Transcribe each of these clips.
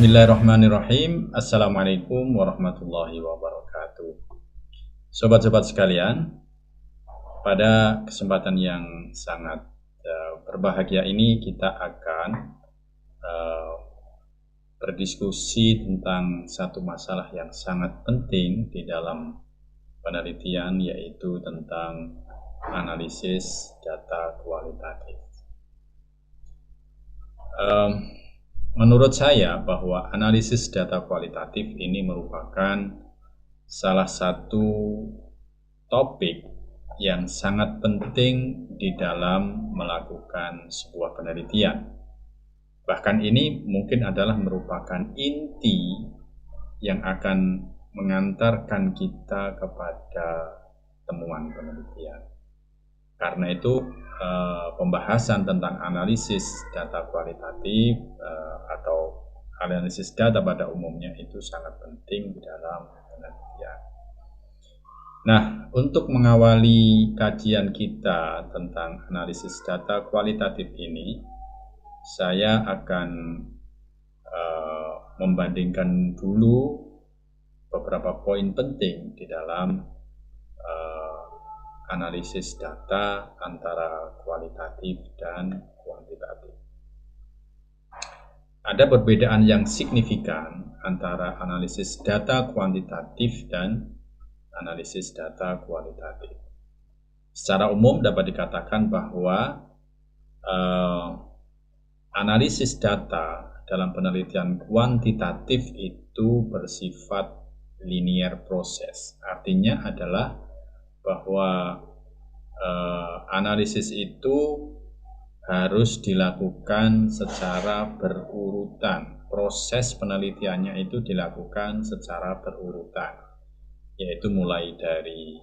Bismillahirrahmanirrahim. Assalamualaikum warahmatullahi wabarakatuh. Sobat-sobat sekalian, pada kesempatan yang sangat berbahagia ini kita akan berdiskusi tentang satu masalah yang sangat penting di dalam penelitian, yaitu tentang analisis data kualitatif. Menurut saya bahwa analisis data kualitatif ini merupakan salah satu topik yang sangat penting di dalam melakukan sebuah penelitian. Bahkan ini mungkin adalah merupakan inti yang akan mengantarkan kita kepada temuan penelitian. Karena itu pembahasan tentang analisis data kualitatif atau analisis data pada umumnya itu sangat penting di dalam penelitian. Nah, untuk mengawali kajian kita tentang analisis data kualitatif ini, saya akan membandingkan dulu beberapa poin penting di dalam analisis data antara kualitatif dan kuantitatif. Ada perbedaan yang signifikan antara analisis data kuantitatif dan analisis data kualitatif. Secara umum dapat dikatakan bahwa analisis data dalam penelitian kuantitatif itu bersifat linear proses. Artinya adalah bahwa analisis itu harus dilakukan secara berurutan. Proses penelitiannya itu dilakukan secara berurutan, yaitu mulai dari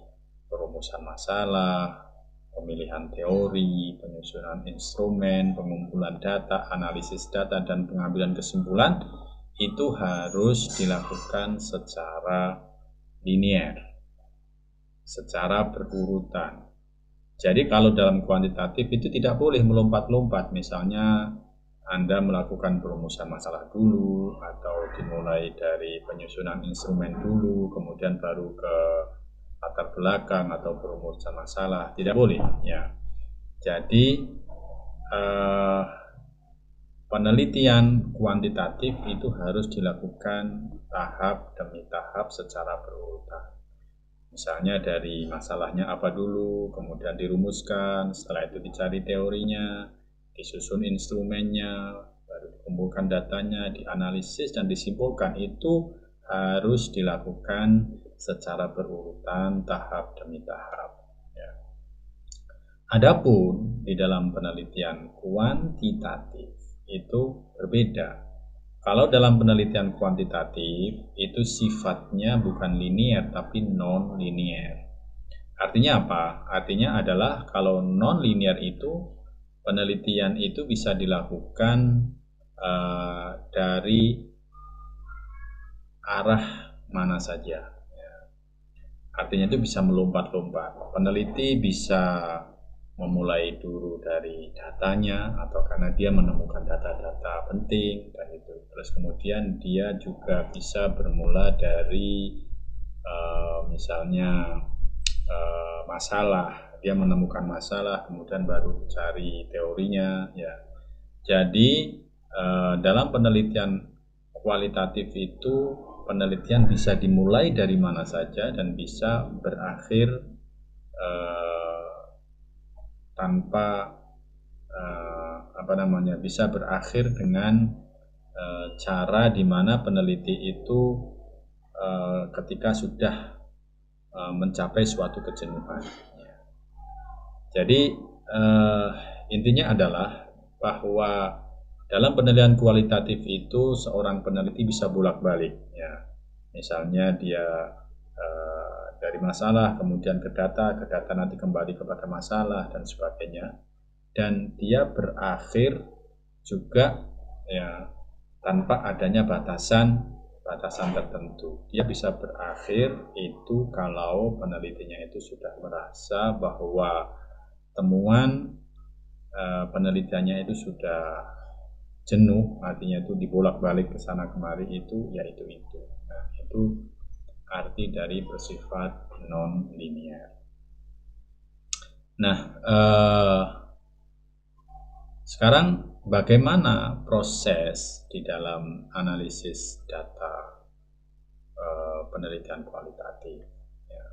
perumusan masalah, pemilihan teori, penyusunan instrumen, pengumpulan data, analisis data, dan pengambilan kesimpulan itu harus dilakukan secara linear, secara berurutan. Jadi kalau dalam kuantitatif itu tidak boleh melompat-lompat, misalnya Anda melakukan perumusan masalah dulu, atau dimulai dari penyusunan instrumen dulu, kemudian baru ke latar belakang atau perumusan masalah, tidak boleh ya. Jadi penelitian kuantitatif itu harus dilakukan tahap demi tahap secara berurutan. Misalnya dari masalahnya apa dulu, kemudian dirumuskan, setelah itu dicari teorinya, disusun instrumennya, baru dikumpulkan datanya, dianalisis dan disimpulkan. Itu harus dilakukan secara berurutan, tahap demi tahap. Ya. Adapun di dalam penelitian kuantitatif itu berbeda. Kalau dalam penelitian kuantitatif itu sifatnya bukan linear tapi non-linear. Artinya apa? Artinya adalah kalau non-linear itu penelitian itu bisa dilakukan dari arah mana saja. Artinya itu bisa melompat-lompat. Peneliti bisa memulai dulu dari datanya, atau karena dia menemukan data-data penting dan itu. Terus kemudian dia juga bisa bermula dari misalnya masalah. Dia menemukan masalah, kemudian baru cari teorinya. Ya. Jadi dalam penelitian kualitatif itu penelitian bisa dimulai dari mana saja dan bisa berakhir tanpa bisa berakhir dengan cara di mana peneliti itu ketika sudah mencapai suatu kejenuhan. Jadi intinya adalah bahwa dalam penelitian kualitatif itu seorang peneliti bisa bolak-balik. Ya. Misalnya dia dari masalah kemudian ke data nanti kembali kepada masalah dan sebagainya, dan dia berakhir juga ya tanpa adanya batasan tertentu. Dia bisa berakhir itu kalau penelitinya itu sudah merasa bahwa temuan penelitiannya itu sudah jenuh, artinya itu dibolak-balik ke sana kemari, itu ya itu. Nah, itu arti dari bersifat non linear. Nah, sekarang bagaimana proses di dalam analisis data penelitian kualitatif? Ya.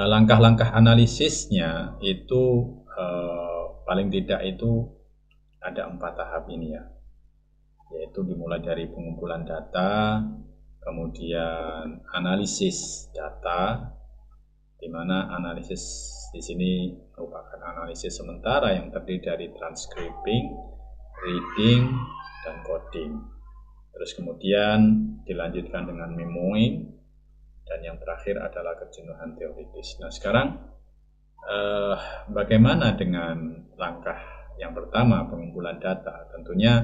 Langkah-langkah analisisnya itu paling tidak itu ada 4 tahap ini ya, yaitu dimulai dari pengumpulan data, kemudian analisis data, di mana analisis di sini merupakan analisis sementara yang terdiri dari transcribing, reading, dan coding. Terus kemudian dilanjutkan dengan memoing, dan yang terakhir adalah kejenuhan teoritis. Nah, sekarang bagaimana dengan langkah yang pertama, pengumpulan data? Tentunya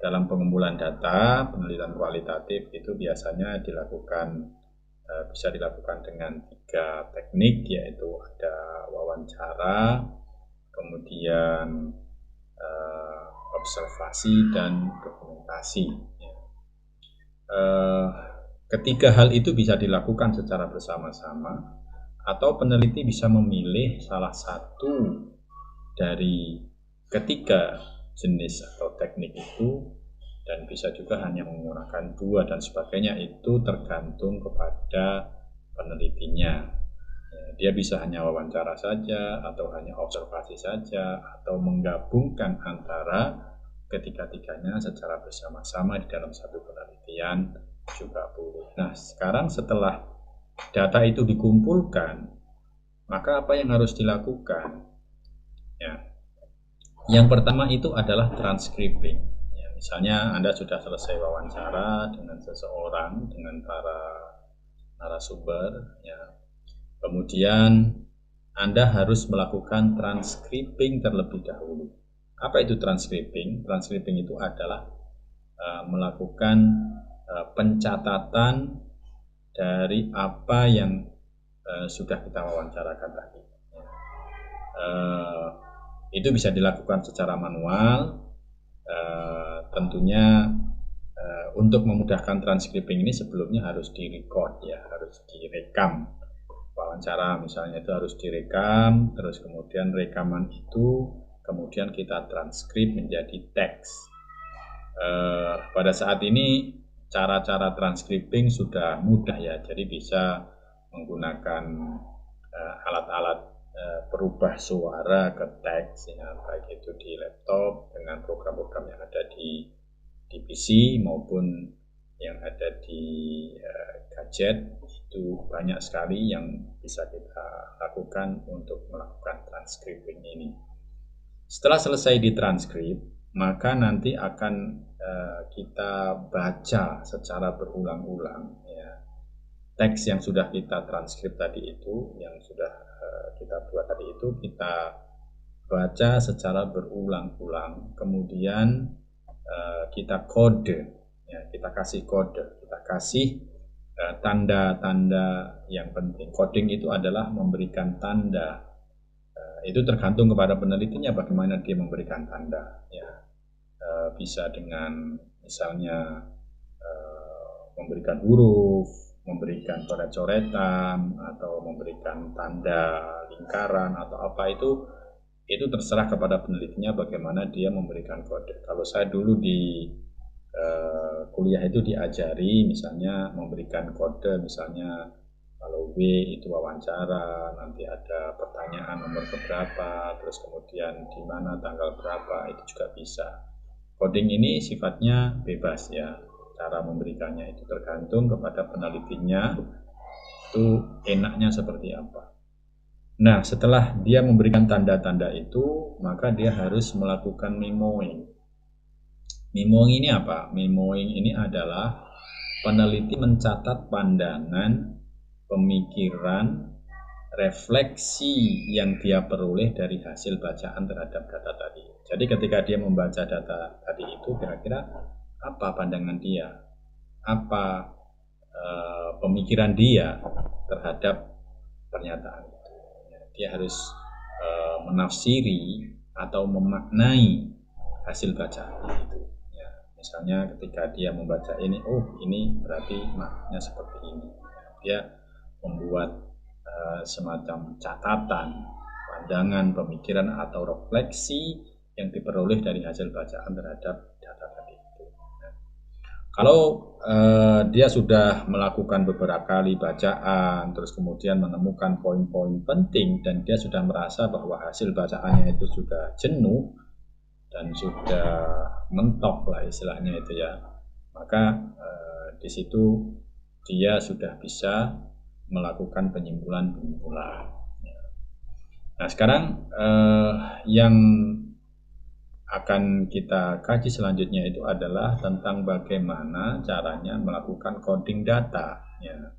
dalam pengumpulan data penelitian kualitatif itu biasanya bisa dilakukan dengan 3 teknik, yaitu ada wawancara, kemudian observasi, dan dokumentasi. Ketiga hal itu bisa dilakukan secara bersama-sama, atau peneliti bisa memilih salah satu dari ketiga jenis atau teknik itu, dan bisa juga hanya menggunakan 2 dan sebagainya. Itu tergantung kepada penelitinya. Dia bisa hanya wawancara saja, atau hanya observasi saja, atau menggabungkan antara ketiga-tiganya secara bersama-sama di dalam satu penelitian juga boleh. Nah, sekarang setelah data itu dikumpulkan, maka apa yang harus dilakukan? Ya, yang pertama itu adalah transcribing. Misalnya Anda sudah selesai wawancara dengan seseorang, dengan para narasumber, ya. Kemudian Anda harus melakukan transcribing terlebih dahulu. Apa itu transcribing? Transcribing itu adalah melakukan pencatatan dari apa yang sudah kita wawancarakan tadi. Itu bisa dilakukan secara manual. Tentunya untuk memudahkan transcribing ini sebelumnya harus direcord ya, harus direkam. Wawancara misalnya itu harus direkam, terus kemudian rekaman itu kemudian kita transkrip menjadi teks. Pada saat ini cara-cara transcribing sudah mudah ya, jadi bisa menggunakan alat-alat perubah suara ke teks ya, baik itu di laptop dengan program-program yang ada di PC maupun yang ada di gadget. Itu banyak sekali yang bisa kita lakukan untuk melakukan transcribing ini. Setelah selesai ditranskrip, maka nanti akan kita baca secara berulang-ulang ya, teks yang sudah kita transkrip tadi itu, yang sudah kita buat tadi itu, kita baca secara berulang-ulang, kemudian kita kode ya, kita kasih kode, kita kasih tanda-tanda yang penting. Coding itu adalah memberikan tanda. Itu tergantung kepada penelitinya bagaimana dia memberikan tanda ya. Bisa dengan misalnya memberikan huruf, memberikan coret-coretan, atau memberikan tanda lingkaran atau apa, itu terserah kepada penelitinya bagaimana dia memberikan kode. Kalau saya dulu di kuliah itu diajari misalnya memberikan kode, misalnya kalau W itu wawancara, nanti ada pertanyaan nomor keberapa, terus kemudian di mana tanggal berapa, itu juga bisa. Coding ini sifatnya bebas ya, cara memberikannya itu tergantung kepada penelitinya, itu enaknya seperti apa. Nah, setelah dia memberikan tanda-tanda itu, maka dia harus melakukan memoing. Memoing ini apa? Memoing ini adalah peneliti mencatat pandangan, pemikiran, refleksi yang dia peroleh dari hasil bacaan terhadap data tadi. Jadi ketika dia membaca data tadi itu, kira-kira apa pandangan dia, apa pemikiran dia terhadap pernyataan itu. Dia harus menafsiri atau memaknai hasil bacaannya itu. Ya, misalnya ketika dia membaca ini, oh ini berarti maknanya seperti ini. Dia membuat semacam catatan, pandangan, pemikiran atau refleksi yang diperoleh dari hasil bacaan terhadap data tadi itu. Nah, kalau dia sudah melakukan beberapa kali bacaan, terus kemudian menemukan poin-poin penting dan dia sudah merasa bahwa hasil bacaannya itu sudah jenuh dan sudah mentok lah istilahnya itu ya, maka di situ dia sudah bisa melakukan penyimpulan-penyimpulan. Nah sekarang yang akan kita kaji selanjutnya itu adalah tentang bagaimana caranya melakukan coding data. Ya.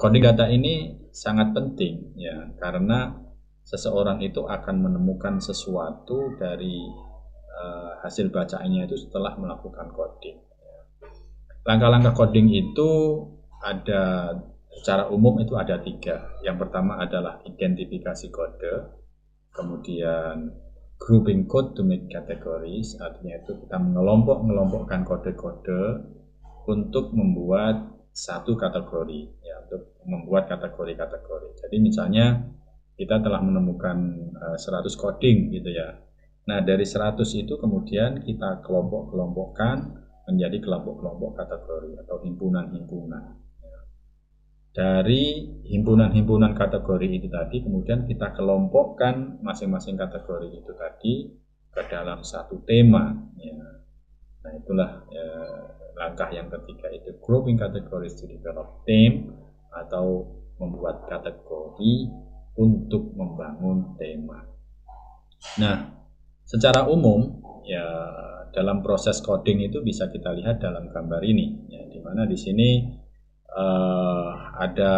Coding data ini sangat penting ya, karena seseorang itu akan menemukan sesuatu dari hasil bacaannya itu setelah melakukan coding. Langkah-langkah coding itu ada secara umum itu ada 3. Yang pertama adalah identifikasi kode, kemudian grouping code to make categories, artinya itu kita mengelompokkan kode-kode untuk membuat satu kategori, ya, untuk membuat kategori-kategori. Jadi misalnya kita telah menemukan 100 coding gitu ya. Nah dari 100 itu kemudian kita kelompok-kelompokkan menjadi kelompok-kelompok kategori atau himpunan-himpunan. Dari himpunan-himpunan kategori itu tadi kemudian kita kelompokkan masing-masing kategori itu tadi ke dalam satu tema ya. Nah itulah langkah yang ketiga itu grouping categories to develop theme, atau membuat kategori untuk membangun tema. Nah secara umum ya dalam proses coding itu bisa kita lihat dalam gambar ini ya, di mana di sini ada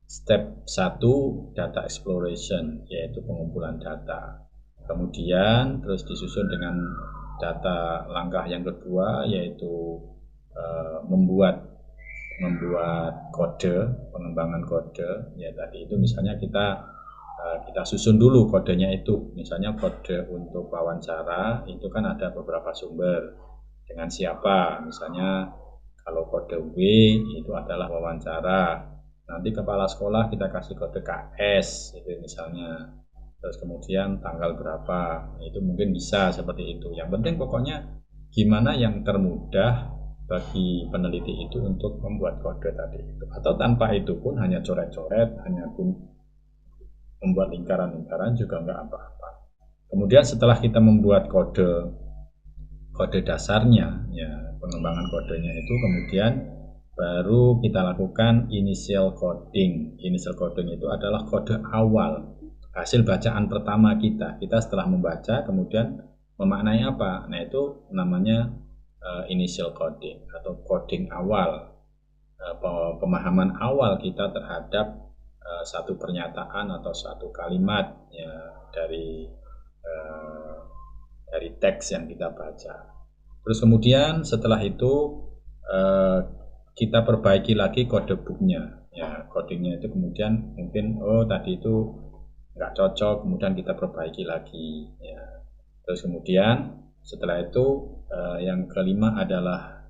step 1 data exploration, yaitu pengumpulan data. Kemudian terus disusun dengan data langkah yang kedua, yaitu membuat kode, pengembangan kode. Ya tadi itu misalnya kita susun dulu kodenya itu. Misalnya kode untuk wawancara itu kan ada beberapa sumber. Dengan siapa? Misalnya kalau kode W itu adalah wawancara, nanti kepala sekolah kita kasih kode KS itu misalnya, terus kemudian tanggal berapa, itu mungkin bisa seperti itu. Yang penting pokoknya gimana yang termudah bagi peneliti itu untuk membuat kode tadi itu, atau tanpa itu pun hanya coret-coret, hanya pun membuat lingkaran-lingkaran juga nggak apa-apa. Kemudian setelah kita membuat kode dasarnya ya, pengembangan kodenya itu kemudian baru kita lakukan initial coding. Initial coding itu adalah kode awal, hasil bacaan pertama kita setelah membaca kemudian memaknai apa. Nah itu namanya initial coding atau coding awal, pemahaman awal kita terhadap satu pernyataan atau satu kalimat ya, dari teks yang kita baca. Terus kemudian setelah itu kita perbaiki lagi kode booknya ya, codingnya itu kemudian mungkin tadi itu nggak cocok, kemudian kita perbaiki lagi ya. Terus kemudian setelah itu yang kelima adalah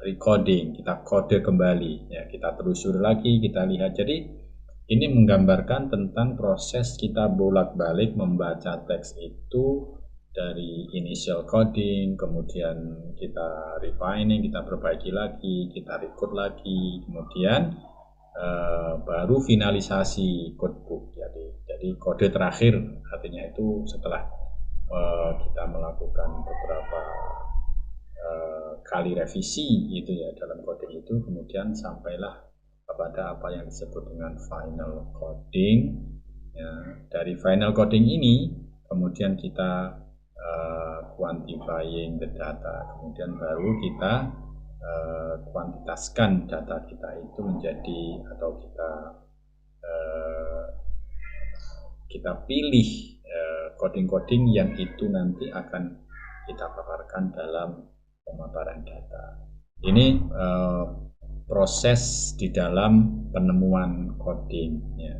recoding, kita kode kembali ya, kita telusuri lagi, kita lihat. Jadi ini menggambarkan tentang proses kita bolak-balik membaca teks itu dari initial coding, kemudian kita refining, kita perbaiki lagi, kita record lagi, kemudian baru finalisasi codebook. Jadi kode terakhir, artinya itu setelah kita melakukan beberapa kali revisi itu ya dalam coding itu, kemudian sampailah kepada apa yang disebut dengan final coding ya. Dari final coding ini kemudian kita quantifying the data, kemudian baru kita kuantitaskan data kita itu menjadi, atau kita pilih coding-coding yang itu nanti akan kita paparkan dalam pemaparan data. Ini proses di dalam penemuan coding ya.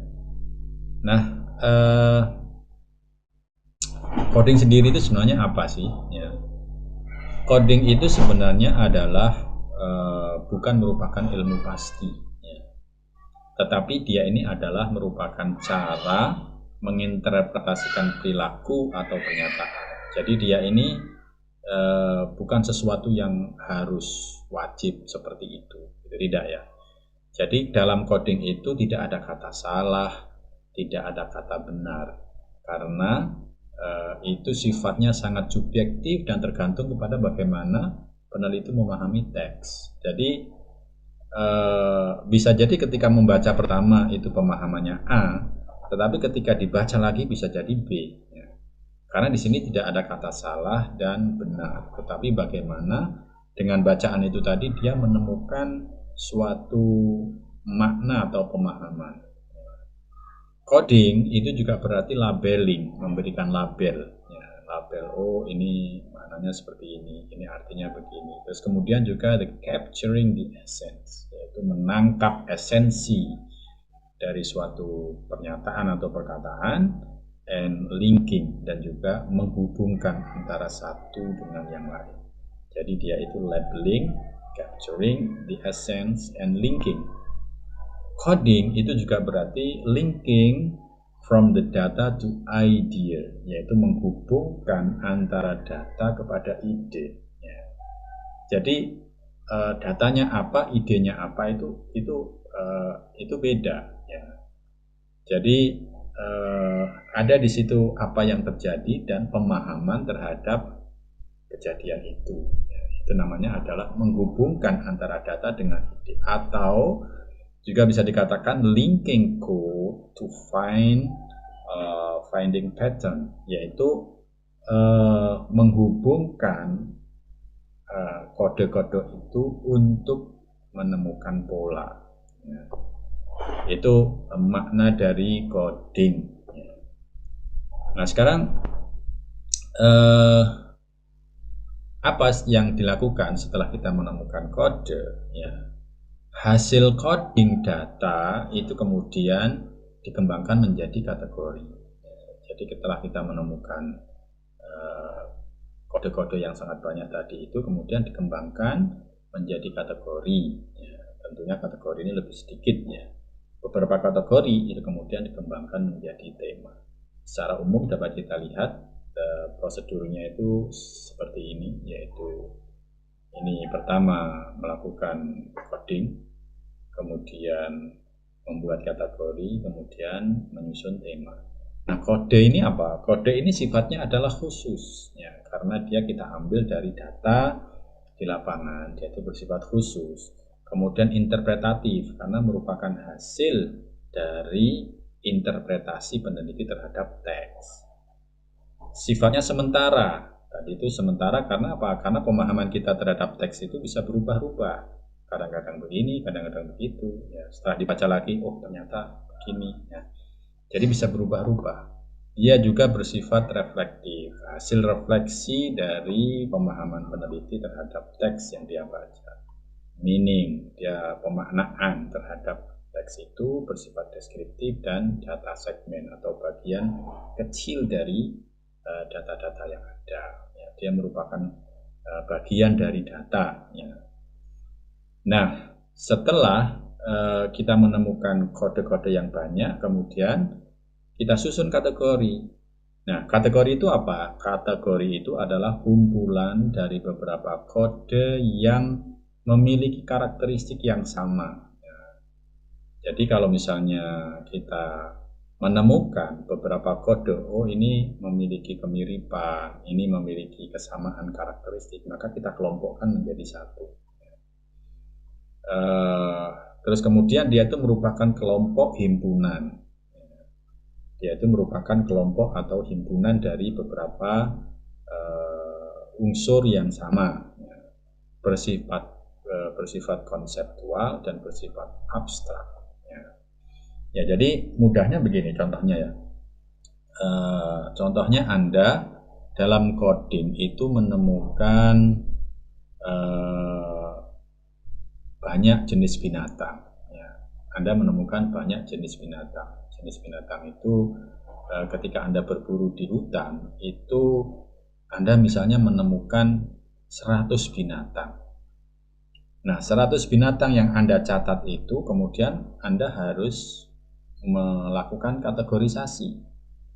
Nah coding sendiri itu sebenarnya apa sih? Ya. Coding itu sebenarnya adalah bukan merupakan ilmu pasti, ya. Tetapi dia ini adalah merupakan cara menginterpretasikan perilaku atau pernyataan. Jadi dia ini bukan sesuatu yang harus wajib seperti itu, tidak ya. Jadi dalam coding itu tidak ada kata salah, tidak ada kata benar, karena itu sifatnya sangat subjektif dan tergantung kepada bagaimana peneliti memahami teks. Jadi bisa jadi ketika membaca pertama itu pemahamannya A, tetapi ketika dibaca lagi bisa jadi B. Ya. Karena di sini tidak ada kata salah dan benar, tetapi bagaimana dengan bacaan itu tadi dia menemukan suatu makna atau pemahaman. Coding itu juga berarti labeling, memberikan label. Ya, label, oh ini maknanya seperti ini artinya begini. Terus kemudian juga the capturing the essence, yaitu menangkap esensi dari suatu pernyataan atau perkataan, and linking, dan juga menghubungkan antara satu dengan yang lain. Jadi dia itu labeling, capturing the essence, and linking. Coding itu juga berarti linking from the data to idea, yaitu menghubungkan antara data kepada ide. Ya. Jadi datanya apa, idenya apa itu beda. Ya. Jadi ada di situ apa yang terjadi dan pemahaman terhadap kejadian itu. Ya, itu namanya adalah menghubungkan antara data dengan ide, atau juga bisa dikatakan linking code to finding pattern, yaitu menghubungkan kode-kode itu untuk menemukan pola. Ya. Itu makna dari coding. Ya. Nah sekarang apa yang dilakukan setelah kita menemukan kode? Ya. Hasil coding data itu kemudian dikembangkan menjadi kategori. Jadi setelah kita menemukan kode-kode yang sangat banyak tadi itu kemudian dikembangkan menjadi kategori. Ya, tentunya kategori ini lebih sedikit ya. Beberapa kategori itu kemudian dikembangkan menjadi tema. Secara umum dapat kita lihat prosedurnya itu seperti ini, yaitu ini pertama melakukan coding, kemudian membuat kategori, kemudian menyusun tema. Nah kode ini apa? Kode ini sifatnya adalah khusus, ya, karena dia kita ambil dari data di lapangan, dia itu bersifat khusus. Kemudian interpretatif, karena merupakan hasil dari interpretasi peneliti terhadap teks. Sifatnya sementara. Tadi itu sementara karena apa? Karena pemahaman kita terhadap teks itu bisa berubah-ubah. Kadang-kadang begini, kadang-kadang begitu. Ya, setelah dibaca lagi, oh ternyata begini. Ya. Jadi bisa berubah-ubah. Dia juga bersifat reflektif, hasil refleksi dari pemahaman peneliti terhadap teks yang dia baca. Meaning, dia pemaknaan terhadap teks itu bersifat deskriptif dan data segmen atau bagian kecil dari data-data yang ada. Ya, dia merupakan bagian dari data. Ya. Nah, setelah kita menemukan kode-kode yang banyak, kemudian kita susun kategori. Nah, kategori itu apa? Kategori itu adalah kumpulan dari beberapa kode yang memiliki karakteristik yang sama. Ya. Jadi kalau misalnya kita menemukan beberapa kode, oh ini memiliki kemiripan, ini memiliki kesamaan karakteristik, maka kita kelompokkan menjadi satu. Terus kemudian dia itu merupakan kelompok himpunan. Dia itu merupakan kelompok atau himpunan dari beberapa unsur yang sama, bersifat konseptual dan bersifat abstrak. Ya, jadi mudahnya begini contohnya ya. Contohnya Anda dalam coding itu menemukan banyak jenis binatang. Ya. Anda menemukan banyak jenis binatang. Jenis binatang itu ketika Anda berburu di hutan itu Anda misalnya menemukan 100 binatang. Nah, 100 binatang yang Anda catat itu kemudian Anda harus melakukan kategorisasi.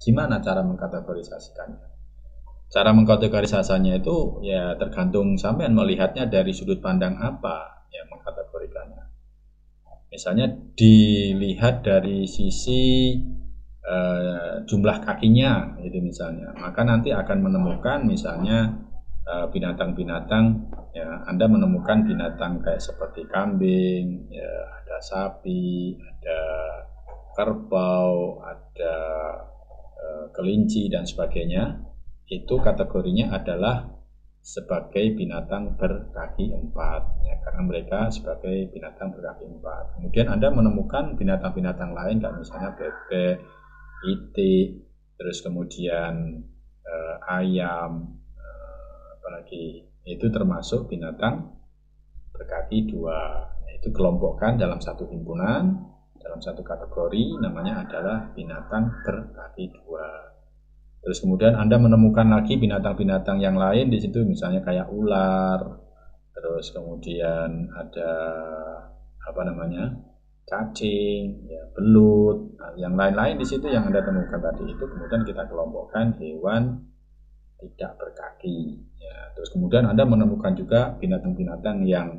Gimana cara mengkategorisasikannya? Cara mengkategorisasinya itu ya tergantung sampean melihatnya dari sudut pandang apa ya mengkategorikannya. Misalnya dilihat dari sisi jumlah kakinya gitu misalnya, maka nanti akan menemukan misalnya binatang-binatang ya, Anda menemukan binatang kayak seperti kambing ya, ada sapi, ada kerbau, ada kelinci dan sebagainya, itu kategorinya adalah sebagai binatang berkaki 4 ya, karena mereka sebagai binatang berkaki 4. Kemudian Anda menemukan binatang-binatang lain kayak misalnya bebek, itik, terus kemudian ayam, apalagi itu termasuk binatang berkaki 2. Itu kelompokkan dalam satu himpunan, dalam satu kategori namanya adalah binatang berkaki 2. Terus kemudian Anda menemukan lagi binatang-binatang yang lain di situ, misalnya kayak ular, terus kemudian ada apa namanya, cacing, ya, belut, nah, yang lain-lain di situ yang Anda temukan tadi itu kemudian kita kelompokkan hewan tidak berkaki. Ya, terus kemudian Anda menemukan juga binatang-binatang yang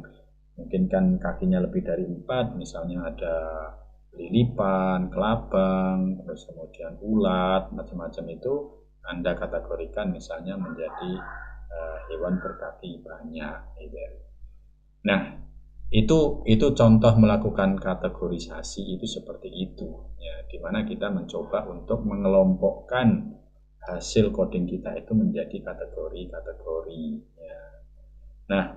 mungkin kan kakinya lebih dari 4, misalnya ada lilipan, kelabang, terus kemudian ulat, macam-macam itu Anda kategorikan misalnya menjadi hewan berkaki banyak. Gitu. Nah, itu contoh melakukan kategorisasi itu seperti itu, ya, dimana kita mencoba untuk mengelompokkan hasil coding kita itu menjadi kategori-kategori. Ya. Nah,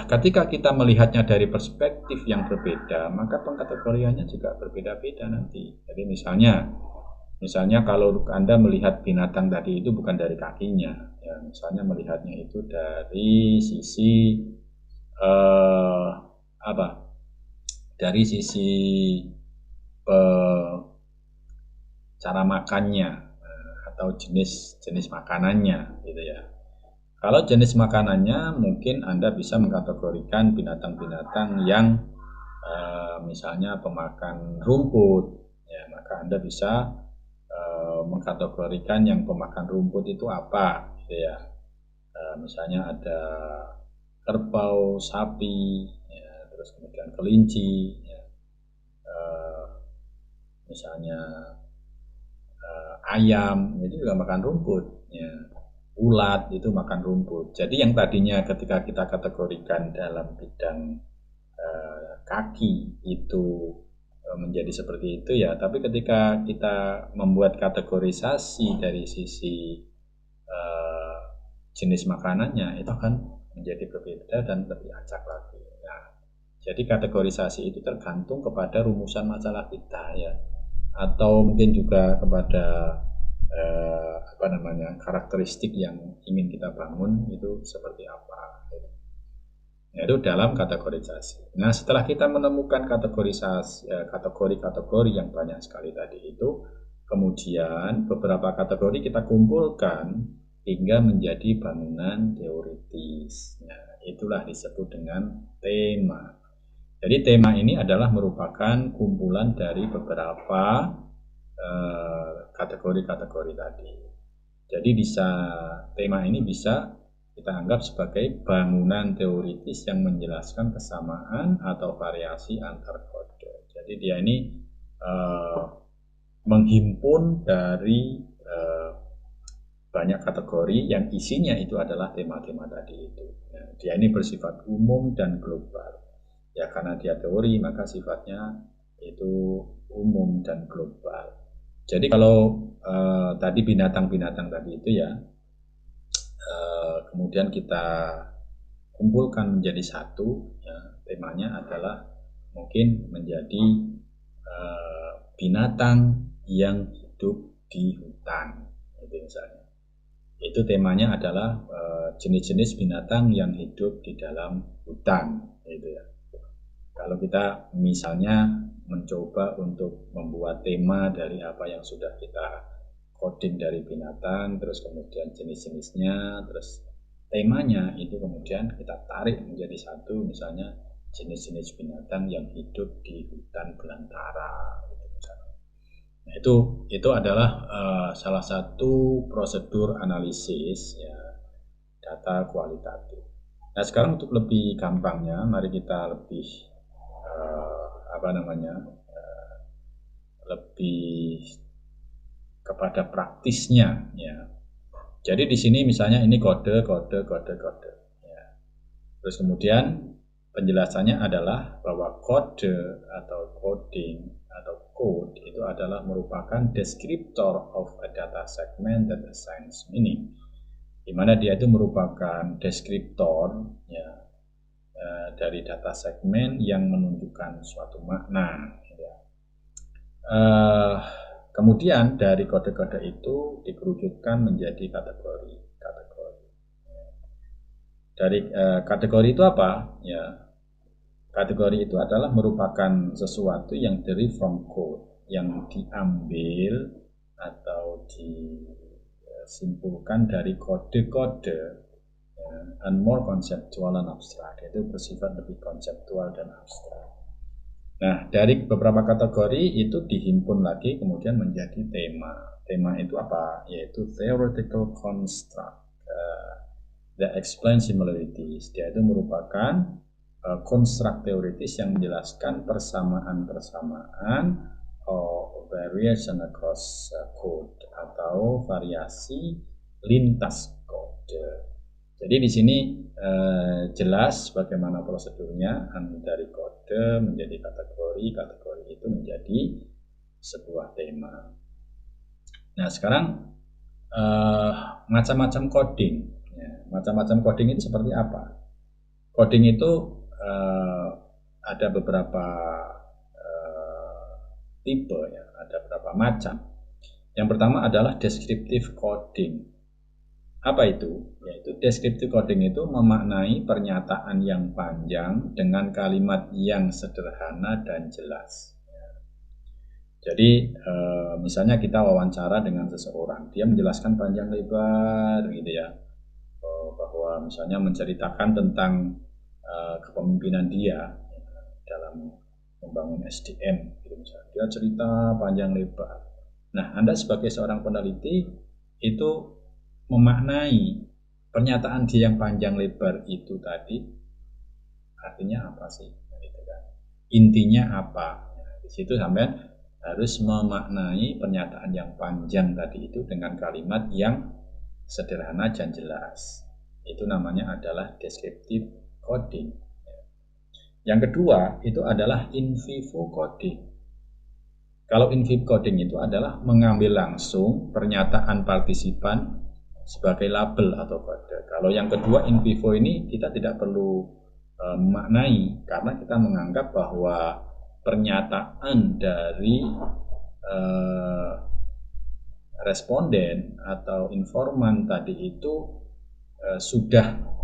ketika kita melihatnya dari perspektif yang berbeda, maka pengkategoriannya juga berbeda-beda nanti. Jadi misalnya kalau Anda melihat binatang tadi itu bukan dari kakinya, ya, misalnya melihatnya itu dari sisi dari sisi cara makannya atau jenis makanannya gitu ya. Kalau jenis makanannya mungkin Anda bisa mengkategorikan binatang-binatang yang misalnya pemakan rumput ya, maka Anda bisa mengkategorikan yang pemakan rumput itu apa gitu ya. Misalnya ada kerbau, sapi, ya, terus kemudian kelinci, ya, misalnya ayam itu juga makan rumput, ya, ulat itu makan rumput. Jadi yang tadinya ketika kita kategorikan dalam bidang kaki itu menjadi seperti itu ya, tapi ketika kita membuat kategorisasi dari sisi jenis makanannya itu akan menjadi berbeda dan lebih acak lagi. Nah, jadi kategorisasi itu tergantung kepada rumusan masalah kita ya, atau mungkin juga kepada karakteristik yang ingin kita bangun itu seperti apa. Itu dalam kategorisasi. Nah, setelah kita menemukan kategori-kategori yang banyak sekali tadi itu, kemudian beberapa kategori kita kumpulkan hingga menjadi bangunan teoritis. Nah, itulah disebut dengan tema. Jadi tema ini adalah merupakan kumpulan dari beberapa kategori-kategori tadi. Jadi tema ini bisa kita anggap sebagai bangunan teoritis yang menjelaskan kesamaan atau variasi antar kode. Jadi dia ini menghimpun dari banyak kategori yang isinya itu adalah tema-tema tadi itu. Nah, dia ini bersifat umum dan global. Ya, karena dia teori maka sifatnya itu umum dan global. Jadi kalau tadi binatang-binatang tadi itu ya, kemudian kita kumpulkan menjadi satu, ya, temanya adalah mungkin menjadi binatang yang hidup di hutan, itu misalnya. Itu temanya adalah jenis-jenis binatang yang hidup di dalam hutan, gitu ya. Kalau kita misalnya mencoba untuk membuat tema dari apa yang sudah kita coding dari binatang, terus kemudian jenis-jenisnya, terus temanya itu kemudian kita tarik menjadi satu, misalnya jenis-jenis binatang yang hidup di hutan belantara. Nah, itu adalah salah satu prosedur analisis ya, data kualitatif. Nah, sekarang untuk lebih gampangnya, mari kita lebih lebih kepada praktisnya ya. Jadi di sini misalnya ini kode. Ya. Terus kemudian penjelasannya adalah bahwa kode atau coding atau code itu adalah merupakan descriptor of a data segment that assigns meaning, di mana dia itu merupakan deskriptor ya, dari data segmen yang menunjukkan suatu makna. Ya. Kemudian dari kode-kode itu dikerucutkan menjadi kategori. Dari kategori itu apa? Ya, kategori itu adalah merupakan sesuatu yang dari from code, yang diambil atau disimpulkan dari kode-kode and more conceptual and abstrak, itu bersifat lebih konseptual dan abstrak. Nah, dari beberapa kategori itu dihimpun lagi kemudian menjadi tema. Tema itu apa? Yaitu theoretical construct that explain similarities. Dia itu merupakan konstruk teoritis yang menjelaskan persamaan-persamaan variation across code atau variasi lintas kode. Jadi di sini jelas bagaimana prosedurnya dari kode menjadi kategori itu menjadi sebuah tema. Nah, sekarang macam-macam coding. Ya, macam-macam coding itu seperti apa? Coding itu ada beberapa tipe, ya, ada beberapa macam. Yang pertama adalah descriptive coding. Apa itu? Yaitu descriptive coding itu memaknai pernyataan yang panjang dengan kalimat yang sederhana dan jelas. Jadi misalnya kita wawancara dengan seseorang, dia menjelaskan panjang lebar gitu ya, bahwa misalnya menceritakan tentang kepemimpinan dia dalam membangun SDM gitu misalnya. Dia cerita panjang lebar. Nah, Anda sebagai seorang peneliti itu memaknai pernyataan dia yang panjang lebar itu tadi artinya apa sih? Gitu kan. Intinya apa? Nah, di situ sampai harus memaknai pernyataan yang panjang tadi itu dengan kalimat yang sederhana dan jelas. Itu namanya adalah descriptive coding. Yang kedua itu adalah in vivo coding. Kalau in vivo coding itu adalah mengambil langsung pernyataan partisipan sebagai label atau kode. Kalau yang kedua in vivo ini kita tidak perlu memaknai karena kita menganggap bahwa pernyataan dari responden atau informan tadi itu sudah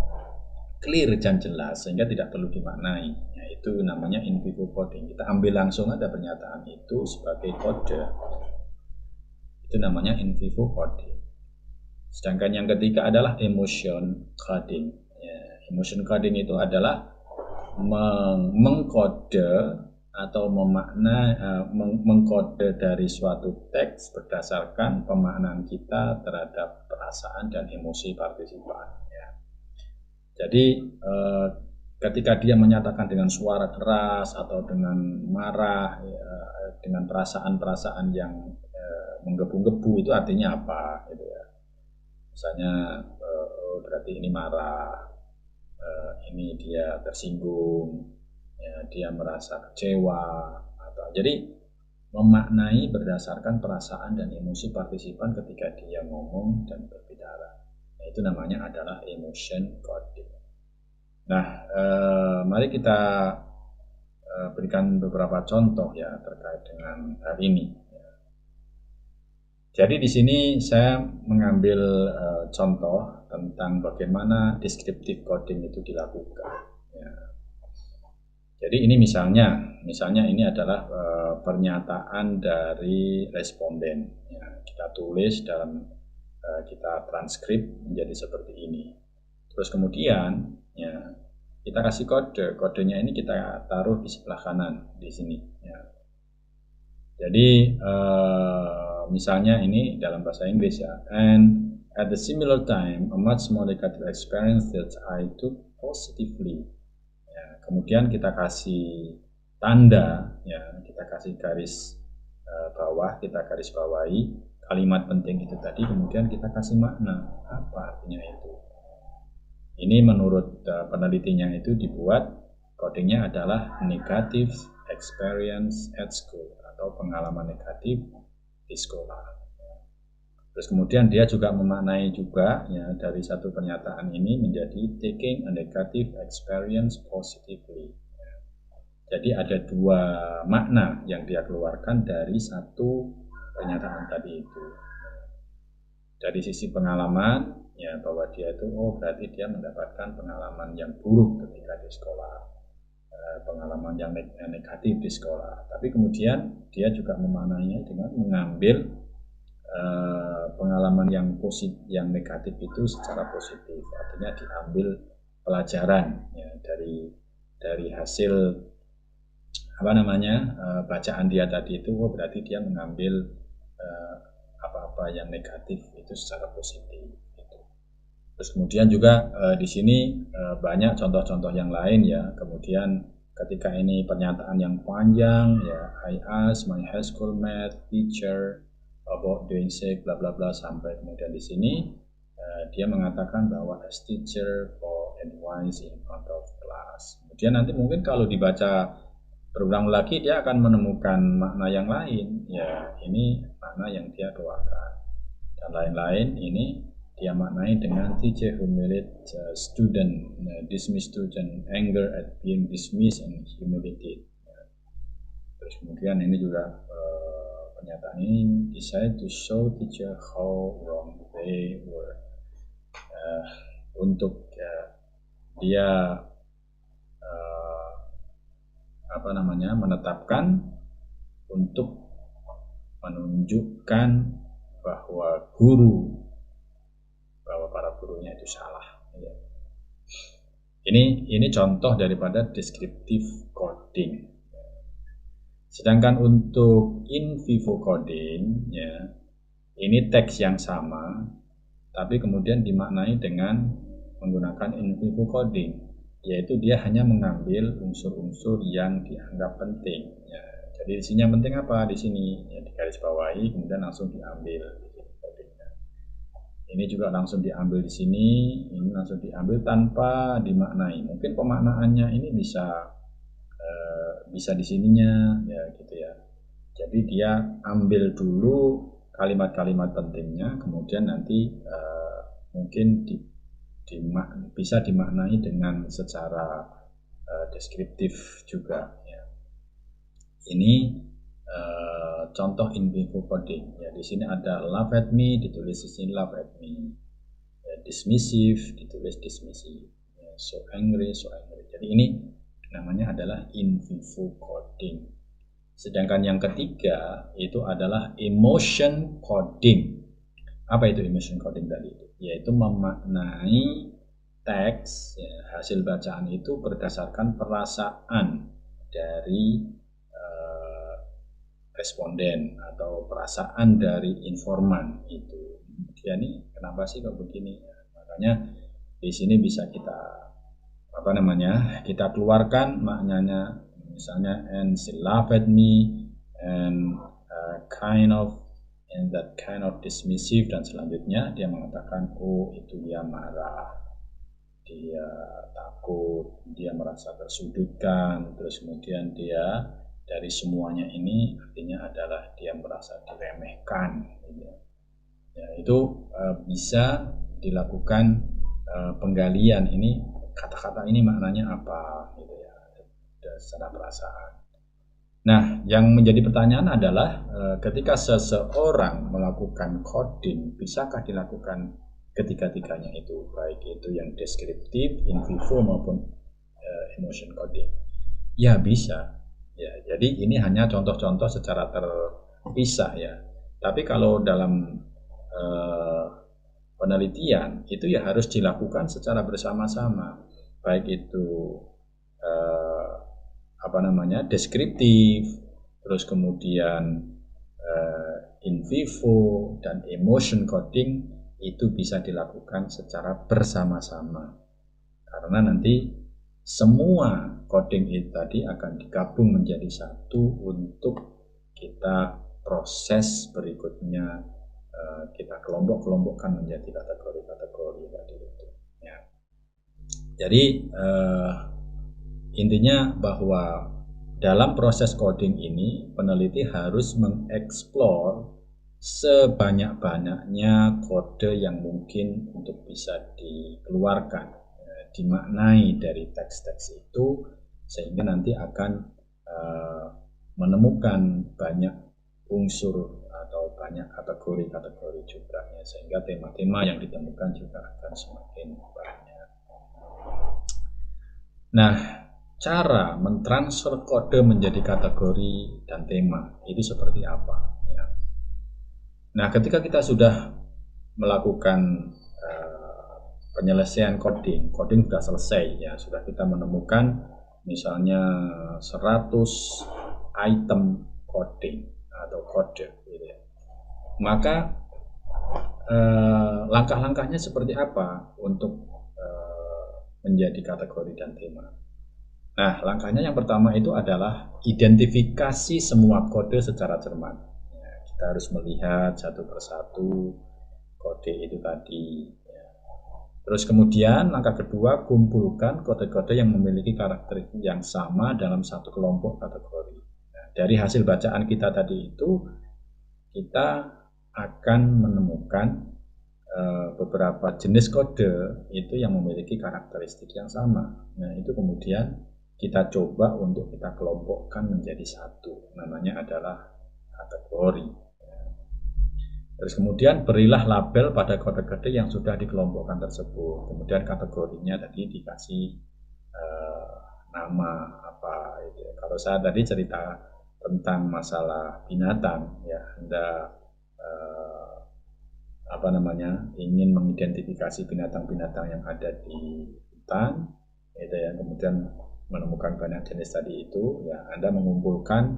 clear dan jelas sehingga tidak perlu dimaknai. Nah, itu namanya in vivo coding. Kita ambil langsung ada pernyataan itu sebagai kode. Itu namanya in vivo coding. Sedangkan yang ketiga adalah emotion coding. Ya, emotion coding itu adalah mengkode atau mengkode dari suatu teks berdasarkan pemaknaan kita terhadap perasaan dan emosi partisipan. Ya. Jadi ketika dia menyatakan dengan suara keras atau dengan marah, ya, dengan perasaan-perasaan yang menggebu-gebu, itu artinya apa? Gitu ya. Misalnya berarti ini marah, ini dia tersinggung, ya, dia merasa kecewa, atau jadi memaknai berdasarkan perasaan dan emosi partisipan ketika dia ngomong dan berbicara. Nah, itu namanya adalah emotion coding. Nah, mari kita berikan beberapa contoh ya terkait dengan hal ini. Jadi di sini saya mengambil contoh tentang bagaimana descriptive coding itu dilakukan. Ya. Jadi ini misalnya ini adalah pernyataan dari responden. Ya, kita tulis dalam kita transkrip menjadi seperti ini. Terus kemudian ya kita kasih kodenya ini kita taruh di sebelah kanan di sini. Ya. Jadi misalnya ini dalam bahasa Inggris ya. And at the similar time, a much more negative experience that I took positively. Kemudian kita kasih tanda, ya, kita kasih garis bawah, kita garis bawahi kalimat penting itu tadi, kemudian kita kasih makna apa artinya itu. Ini menurut penelitinya itu dibuat codingnya adalah negative experience at school atau pengalaman negatif di sekolah. Terus kemudian dia juga memaknai juga ya dari satu pernyataan ini menjadi taking a negative experience positively. Jadi ada dua makna yang dia keluarkan dari satu pernyataan tadi itu. Dari sisi pengalaman ya bahwa dia itu berarti dia mendapatkan pengalaman yang buruk ketika di sekolah, pengalaman yang negatif di sekolah. Tapi kemudian dia juga memaknainya dengan mengambil pengalaman yang positif, yang negatif itu secara positif, artinya diambil pelajaran ya, dari hasil bacaan dia tadi itu, berarti dia mengambil apa-apa yang negatif itu secara positif. Gitu. Terus kemudian juga di sini banyak contoh-contoh yang lain ya. Kemudian ketika ini pernyataan yang panjang ya, I asked my high school math teacher about doing sick bla bla bla sampai kemudian di sini dia mengatakan bahwa as teacher for advice in front of class. Kemudian nanti mungkin kalau dibaca berulang lagi dia akan menemukan makna yang lain. Ya, ini makna yang dia keluarkan. Dan lain-lain ini dia maknai dengan teacher who humiliate student, dismiss student, anger at being dismissed and humiliated. Terus kemudian ini juga pernyataan ini decide to show teacher how wrong they were. Untuk dia menetapkan untuk menunjukkan bahwa para gurunya itu salah. Ini contoh daripada descriptive coding. Sedangkan untuk in vivo coding ya, ini teks yang sama tapi kemudian dimaknai dengan menggunakan in vivo coding, yaitu dia hanya mengambil unsur-unsur yang dianggap penting ya. Jadi di sini yang penting apa? Di sini ya, di garis bawahi kemudian langsung diambil. Ini juga langsung diambil di sini, ini langsung diambil tanpa dimaknai. Mungkin pemaknaannya ini bisa di sininya ya gitu ya. Jadi dia ambil dulu kalimat-kalimat pentingnya, kemudian nanti mungkin bisa dimaknai dengan secara deskriptif juga ya. Ini contoh in vivo coding ya. Di sini ada laugh at me, ditulis di sini laugh at me ya, dismissive ditulis dismissive ya, so angry. Jadi ini namanya adalah in vivo coding. Sedangkan yang ketiga itu adalah emotion coding. Apa itu emotion coding tadi? Yaitu memaknai teks ya, hasil bacaan itu berdasarkan perasaan dari responden atau perasaan dari informan itu. Kemudian ini kenapa sih kok begini? Makanya di sini bisa kita kita keluarkan maknanya, misalnya and she laughed at me and that kind of dismissive, dan selanjutnya dia mengatakan itu dia marah, dia takut, dia merasa tersudutkan, terus kemudian dia dari semuanya ini artinya adalah dia merasa diremehkan gitu. Ya, itu bisa dilakukan penggalian ini kata-kata ini maknanya apa gitu ya, secara perasaan. Nah, yang menjadi pertanyaan adalah ketika seseorang melakukan coding, bisakah dilakukan ketiga-tiganya itu, baik itu yang deskriptif, in vivo maupun emotion coding. Ya bisa. Ya, jadi ini hanya contoh-contoh secara terpisah ya. Tapi kalau dalam eh, penelitian itu ya harus dilakukan secara bersama-sama. Baik itu eh, apa namanya deskriptif, terus kemudian in vivo dan emotion coding itu bisa dilakukan secara bersama-sama. Karena nanti semua coding itu tadi akan digabung menjadi satu untuk kita proses berikutnya, kita kelompok-kelompokkan menjadi kategori-kategori tadi itu. Ya. Jadi intinya bahwa dalam proses coding ini peneliti harus mengeksplor sebanyak-banyaknya kode yang mungkin untuk bisa dikeluarkan, dimaknai dari teks-teks itu, sehingga nanti akan menemukan banyak unsur atau banyak kategori-kategori juga ya, sehingga tema-tema yang ditemukan juga akan semakin banyak. Nah, cara mentransfer kode menjadi kategori dan tema itu seperti apa ya. Nah, ketika kita sudah melakukan penyelesaian coding sudah selesai ya, sudah kita menemukan misalnya 100 item coding atau kode gitu ya. Maka langkah-langkahnya seperti apa untuk menjadi kategori dan tema. Nah, langkahnya yang pertama itu adalah identifikasi semua kode secara cermat. Ya, kita harus melihat satu persatu kode itu tadi. Ya. Terus kemudian langkah kedua, kumpulkan kode-kode yang memiliki karakteristik yang sama dalam satu kelompok kategori. Nah, dari hasil bacaan kita tadi itu, kita akan menemukan beberapa jenis kode itu yang memiliki karakteristik yang sama. Nah, itu kemudian kita coba untuk kita kelompokkan menjadi satu, namanya adalah kategori. Terus kemudian berilah label pada kode-kode yang sudah dikelompokkan tersebut. Kemudian kategorinya tadi dikasih nama apa itu. Kalau saya tadi cerita tentang masalah binatang, ya Anda apa namanya ingin mengidentifikasi binatang-binatang yang ada di hutan, itu ya, kemudian menemukan banyak jenis tadi itu, ya Anda mengumpulkan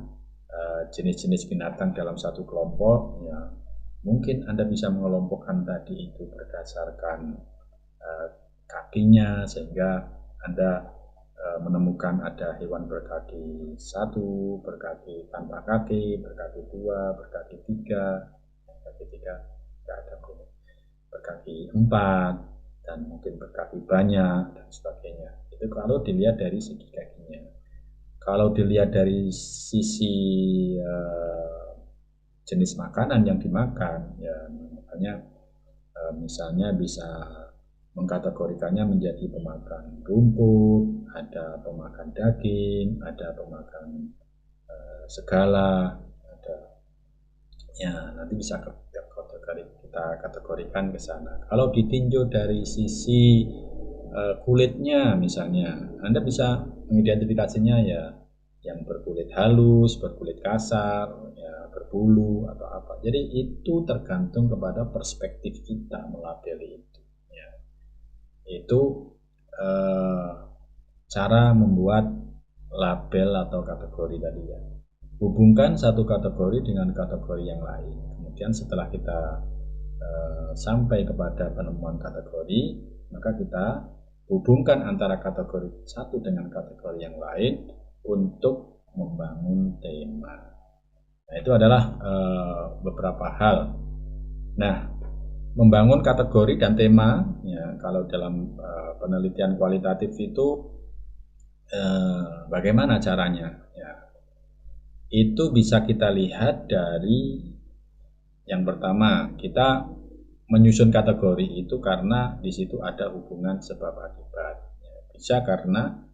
jenis-jenis binatang dalam satu kelompok, ya mungkin Anda bisa mengelompokkan tadi itu berdasarkan kakinya, sehingga Anda menemukan ada hewan berkaki satu, berkaki tanpa kaki, berkaki dua, berkaki tiga, ada berkaki empat, dan mungkin berkaki banyak dan sebagainya. Itu kalau dilihat dari segi kakinya. Kalau dilihat dari sisi jenis makanan yang dimakan, ya makanya misalnya bisa mengkategorikannya menjadi pemakan rumput, ada pemakan daging, ada pemakan segala, ada ya nanti bisa kita kategorikan ke sana. Kalau ditinjau dari sisi kulitnya misalnya, Anda bisa mengidentifikasinya ya yang berkulit halus, berkulit kasar, ya berbulu atau apa. Jadi itu tergantung kepada perspektif kita melabeli itu. Ya. Itu cara membuat label atau kategori tadi ya. Hubungkan satu kategori dengan kategori yang lain. Kemudian setelah kita sampai kepada penemuan kategori, maka kita hubungkan antara kategori satu dengan kategori yang lain untuk membangun tema. Nah, itu adalah beberapa hal. Nah, membangun kategori dan tema, ya, kalau dalam penelitian kualitatif itu bagaimana caranya? Ya, itu bisa kita lihat dari yang pertama, kita menyusun kategori itu karena di situ ada hubungan sebab akibat. Ya, bisa karena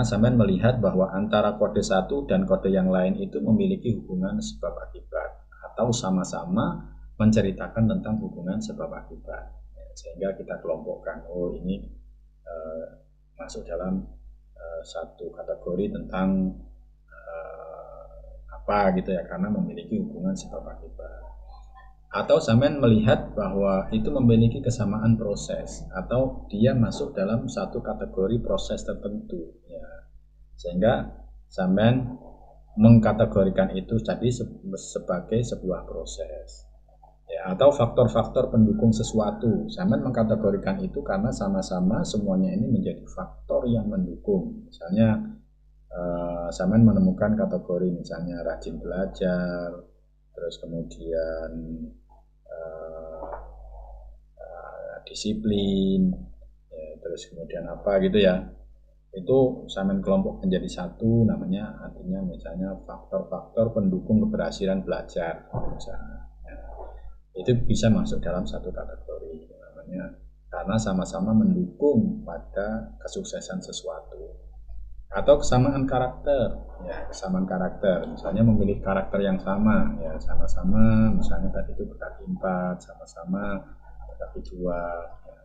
sampean melihat bahwa antara kode satu dan kode yang lain itu memiliki hubungan sebab akibat atau sama-sama menceritakan tentang hubungan sebab akibat. Ya, sehingga kita kelompokkan, oh ini masuk dalam satu kategori tentang apa gitu ya, karena memiliki hubungan sebab akibat. Atau sampean melihat bahwa itu memiliki kesamaan proses atau dia masuk dalam satu kategori proses tertentu ya. Sehingga sampean mengkategorikan itu tadi sebagai sebuah proses. Ya, atau faktor-faktor pendukung sesuatu. Sampean mengkategorikan itu karena sama-sama semuanya ini menjadi faktor yang mendukung. Misalnya sampean menemukan kategori misalnya rajin belajar, terus kemudian disiplin, ya, terus kemudian apa gitu ya, itu sampean kelompok menjadi satu, namanya artinya misalnya faktor-faktor pendukung keberhasilan belajar misalnya, ya, itu bisa masuk dalam satu kategori namanya, karena sama-sama mendukung pada kesuksesan sesuatu. Atau kesamaan karakter, ya kesamaan karakter, misalnya memilih karakter yang sama, ya sama-sama, misalnya tadi itu berkaki 4, sama-sama berkaki 2. Ya.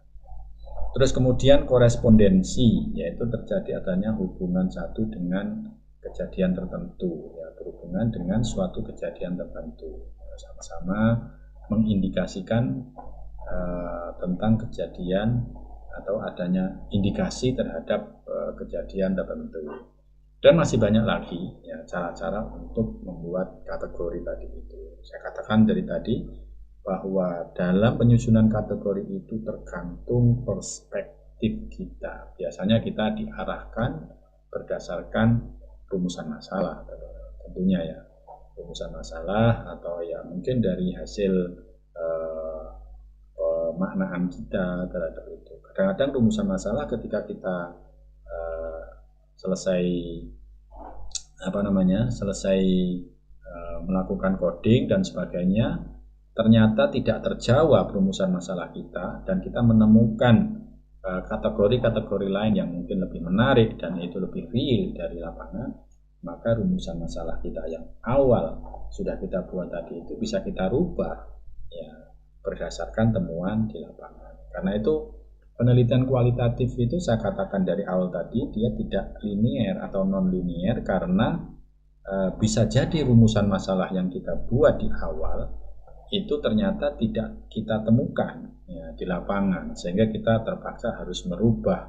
Terus kemudian korespondensi, yaitu terjadi adanya hubungan satu dengan kejadian tertentu, ya berhubungan dengan suatu kejadian tertentu, ya, sama-sama mengindikasikan tentang kejadian atau adanya indikasi terhadap kejadian tertentu. Dan masih banyak lagi ya cara-cara untuk membuat kategori tadi itu. Saya katakan dari tadi bahwa dalam penyusunan kategori itu tergantung perspektif kita. Biasanya kita diarahkan berdasarkan rumusan masalah tentunya ya. Rumusan masalah atau ya mungkin dari hasil pemaknaan kita terhadap itu. Kadang-kadang rumusan masalah ketika kita selesai melakukan coding dan sebagainya, ternyata tidak terjawab rumusan masalah kita dan kita menemukan kategori-kategori lain yang mungkin lebih menarik dan itu lebih real dari lapangan, maka rumusan masalah kita yang awal sudah kita buat tadi itu bisa kita rubah ya berdasarkan temuan di lapangan. Karena itu penelitian kualitatif itu saya katakan dari awal tadi dia tidak linear atau non-linear karena bisa jadi rumusan masalah yang kita buat di awal itu ternyata tidak kita temukan ya, di lapangan, sehingga kita terpaksa harus merubah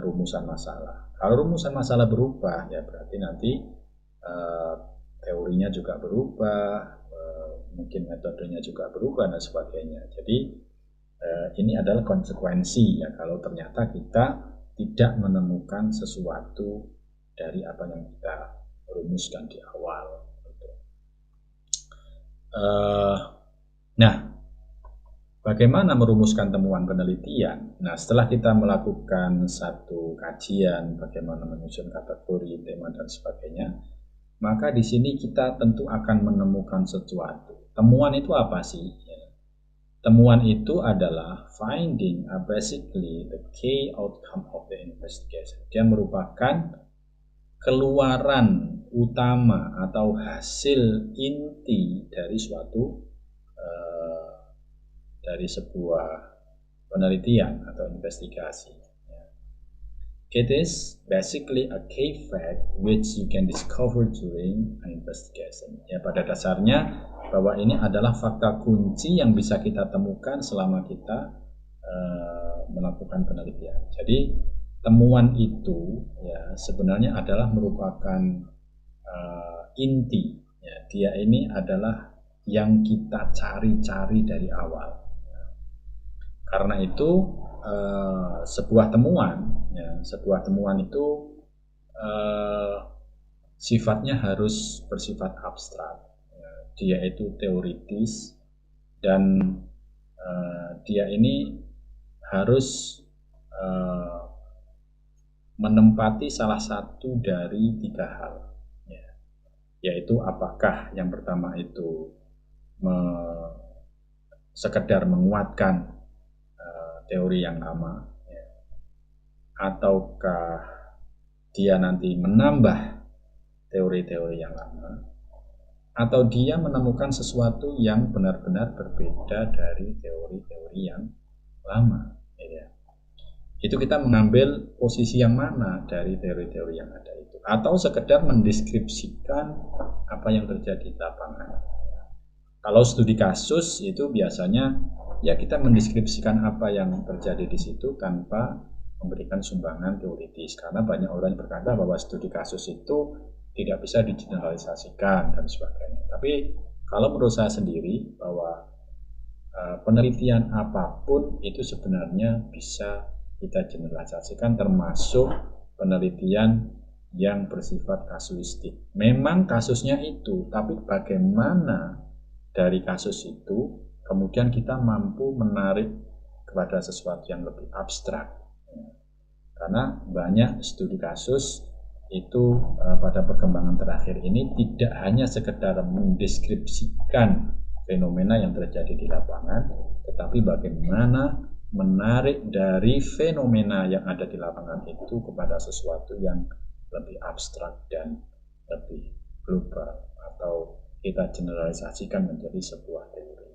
rumusan masalah. Kalau rumusan masalah berubah ya berarti nanti teorinya juga berubah, mungkin metodenya juga berubah dan sebagainya. Jadi ini adalah konsekuensi ya kalau ternyata kita tidak menemukan sesuatu dari apa yang kita rumuskan di awal. Nah, bagaimana merumuskan temuan penelitian? Nah, setelah kita melakukan satu kajian bagaimana menyusun kategori, tema dan sebagainya, maka di sini kita tentu akan menemukan sesuatu. Temuan itu apa sih? Temuan itu adalah finding basically the key outcome of the investigation. Dia merupakan keluaran utama atau hasil inti dari sebuah penelitian atau investigasi. It is basically a key fact which you can discover during an investigation. Ya, pada dasarnya bahwa ini adalah fakta kunci yang bisa kita temukan selama kita melakukan penelitian. Jadi temuan itu ya sebenarnya adalah merupakan inti. Ya, dia ini adalah yang kita cari-cari dari awal. Karena itu sebuah temuan itu sifatnya harus bersifat abstrak. Dia itu teoritis dan dia ini harus menempati salah satu dari 3 hal, yaitu apakah yang pertama itu sekedar menguatkan teori yang lama, ataukah dia nanti menambah teori-teori yang lama, atau dia menemukan sesuatu yang benar-benar berbeda dari teori-teori yang lama. Ya. itu kita mengambil posisi yang mana dari teori-teori yang ada itu, atau sekedar mendeskripsikan apa yang terjadi di lapangan. Kalau studi kasus itu biasanya ya kita mendeskripsikan apa yang terjadi di situ tanpa memberikan sumbangan teoritis, karena banyak orang yang berkata bahwa studi kasus itu tidak bisa digeneralisasikan dan sebagainya. Tapi kalau menurut saya sendiri bahwa penelitian apapun itu sebenarnya bisa kita generalisasikan, termasuk penelitian yang bersifat kasuistik. Memang kasusnya itu, tapi bagaimana dari kasus itu kemudian kita mampu menarik kepada sesuatu yang lebih abstrak. Karena banyak studi kasus itu pada perkembangan terakhir ini tidak hanya sekedar mendeskripsikan fenomena yang terjadi di lapangan, tetapi bagaimana menarik dari fenomena yang ada di lapangan itu kepada sesuatu yang lebih abstrak dan lebih global, atau kita generalisasikan menjadi sebuah teori.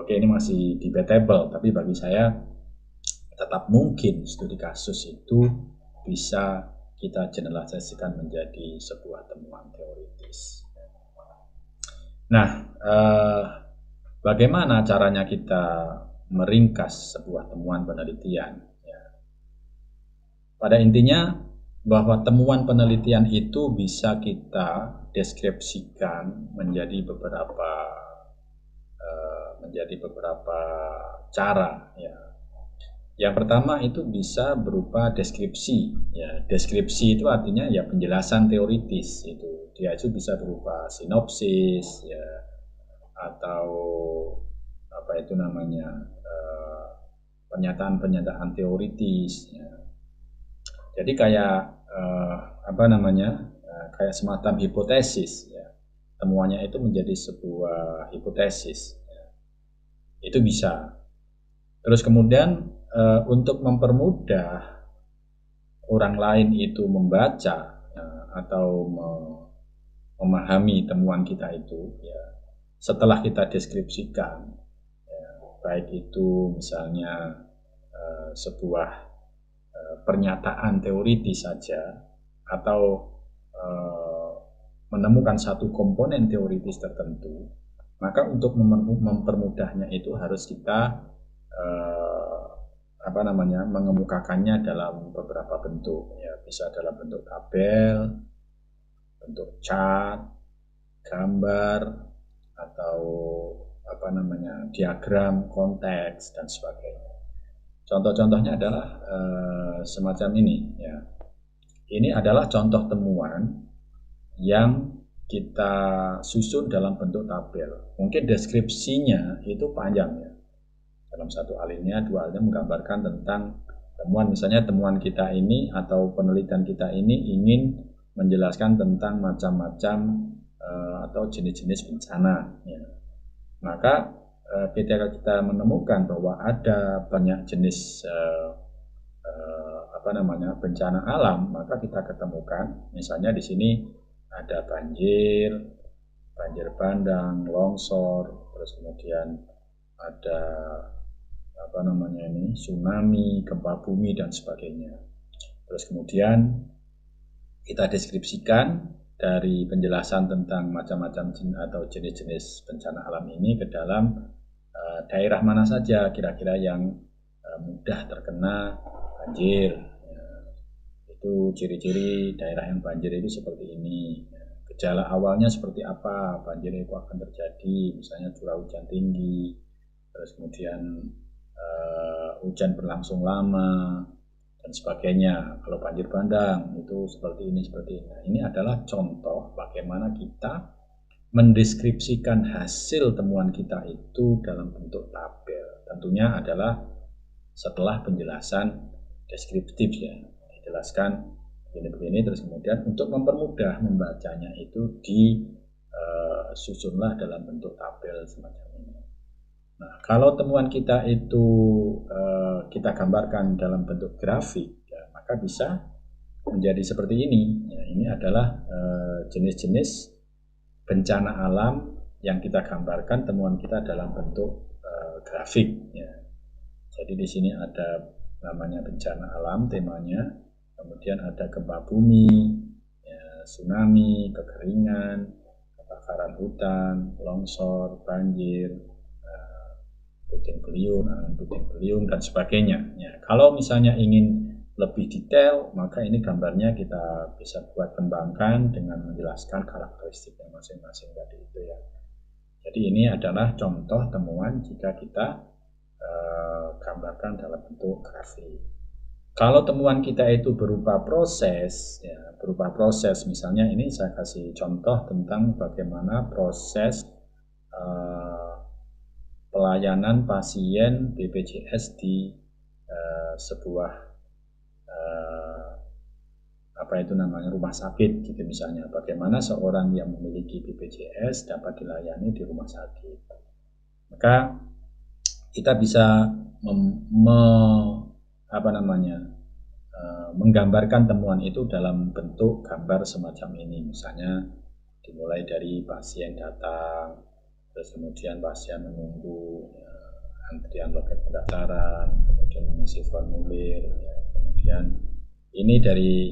Oke, ini masih debatable, tapi bagi saya tetap mungkin studi kasus itu bisa kita generalisasikan menjadi sebuah temuan teoritis. Nah, bagaimana caranya kita meringkas sebuah temuan penelitian? Ya. Pada intinya bahwa temuan penelitian itu bisa kita deskripsikan menjadi beberapa cara. Ya. Yang pertama itu bisa berupa deskripsi. Ya, deskripsi itu artinya ya penjelasan teoritis. Dia itu bisa berupa sinopsis, ya, atau apa itu namanya pernyataan-pernyataan teoritis. Ya. Jadi kayak kayak semacam hipotesis. Ya. Temuannya itu menjadi sebuah hipotesis. Ya. Itu bisa. Terus kemudian untuk mempermudah orang lain itu membaca atau memahami temuan kita itu, ya, setelah kita deskripsikan, ya, baik itu misalnya sebuah pernyataan teoritis saja, atau menemukan satu komponen teoritis tertentu, maka untuk mempermudahnya itu harus kita mengemukakannya dalam beberapa bentuk, ya, bisa dalam bentuk tabel, bentuk chart, gambar, atau diagram, konteks, dan sebagainya. Contoh-contohnya adalah semacam ini. Ya. Ini adalah contoh temuan yang kita susun dalam bentuk tabel. Mungkin deskripsinya itu panjang, ya. Dalam satu alinea, dua alinea menggambarkan tentang temuan, misalnya temuan kita ini atau penelitian kita ini ingin menjelaskan tentang macam-macam atau jenis-jenis bencana. Ya. Maka ketika kita menemukan bahwa ada banyak jenis bencana alam, maka kita ketemukan, misalnya di sini ada banjir bandang, longsor, terus kemudian ada tsunami, gempa bumi, dan sebagainya. Terus kemudian kita deskripsikan dari penjelasan tentang macam-macam atau jenis-jenis bencana alam ini ke dalam daerah mana saja kira-kira yang mudah terkena banjir. Ya, itu ciri-ciri daerah yang banjir itu seperti ini. Ya, gejala awalnya seperti apa banjir itu akan terjadi, misalnya curah hujan tinggi, terus kemudian hujan berlangsung lama, dan sebagainya. Kalau banjir bandang itu seperti ini. Nah, ini adalah contoh bagaimana kita mendeskripsikan hasil temuan kita itu dalam bentuk tabel. Tentunya adalah setelah penjelasan deskriptif, ya. Dijelaskan begini-begini, terus kemudian untuk mempermudah membacanya itu disusunlah dalam bentuk tabel semacam ini. Nah, kalau temuan kita itu kita gambarkan dalam bentuk grafik, ya, maka bisa menjadi seperti ini. Ya, ini adalah jenis-jenis bencana alam yang kita gambarkan temuan kita dalam bentuk grafik. Ya. Jadi di sini ada namanya bencana alam temanya, kemudian ada gempa bumi, ya, tsunami, kekeringan, kebakaran hutan, longsor, banjir, puting beliung, angin puting beliung dan sebagainya. Ya, kalau misalnya ingin lebih detail, maka ini gambarnya kita bisa buat kembangkan dengan menjelaskan karakteristiknya masing-masing tadi itu ya. Jadi ini adalah contoh temuan jika kita gambarkan dalam bentuk grafik. Kalau temuan kita itu berupa proses, ya, misalnya ini saya kasih contoh tentang bagaimana proses pelayanan pasien BPJS di sebuah rumah sakit gitu misalnya. Bagaimana seorang yang memiliki BPJS dapat dilayani di rumah sakit. Maka kita bisa menggambarkan temuan itu dalam bentuk gambar semacam ini. Misalnya dimulai dari pasien datang, terus kemudian pasien menunggu, ya, antrian loket pendaftaran, kemudian mengisi formulir, ya, kemudian ini dari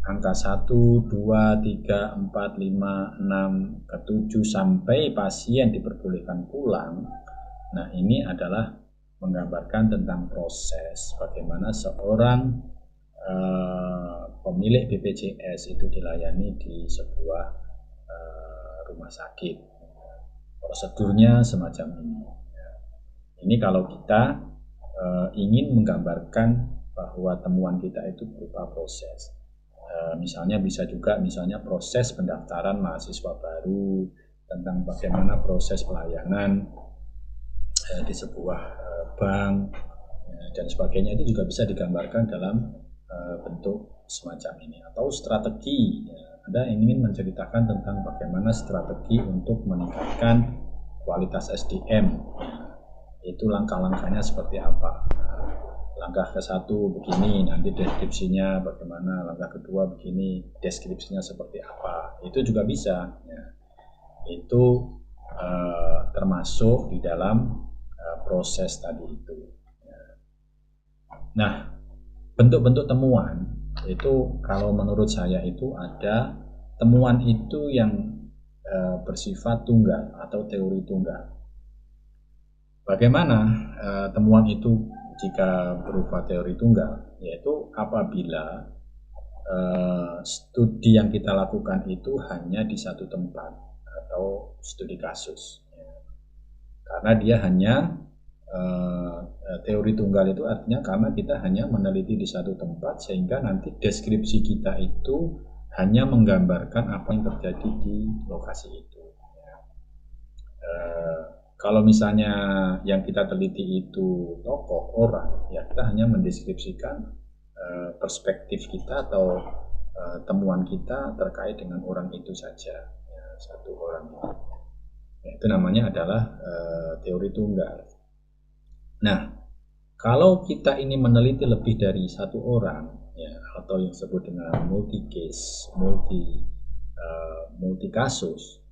angka 1, 2, 3, 4, 5, 6, ke 7 sampai pasien diperbolehkan pulang. Nah, ini adalah menggambarkan tentang proses bagaimana seorang pemilik BPJS itu dilayani di sebuah rumah sakit. Prosedurnya semacam ini. Ini kalau kita ingin menggambarkan bahwa temuan kita itu berupa proses. Misalnya bisa juga proses pendaftaran mahasiswa baru, tentang bagaimana proses pelayanan di sebuah bank dan sebagainya, itu juga bisa digambarkan dalam bentuk semacam ini. Atau strategi, Anda ingin menceritakan tentang bagaimana strategi untuk meningkatkan kualitas SDM, itu langkah-langkahnya seperti apa. Langkah ke-1 begini, nanti deskripsinya bagaimana, langkah kedua begini, deskripsinya seperti apa, itu juga bisa ya. Itu termasuk di dalam proses tadi itu ya. Nah, bentuk-bentuk temuan itu kalau menurut saya itu ada temuan itu yang bersifat tunggal atau teori tunggal. Bagaimana temuan itu jika berupa teori tunggal? Yaitu apabila studi yang kita lakukan itu hanya di satu tempat atau studi kasus. Karena dia hanya teori tunggal itu artinya karena kita hanya meneliti di satu tempat, sehingga nanti deskripsi kita itu hanya menggambarkan apa yang terjadi di lokasi itu. Kalau misalnya yang kita teliti itu tokoh, orang, ya kita hanya mendeskripsikan perspektif kita atau temuan kita terkait dengan orang itu saja, ya, satu orang. Ya, itu namanya adalah teori tunggal. Nah, kalau kita ini meneliti lebih dari satu orang, ya, atau yang disebut dengan multi case, multi kasus,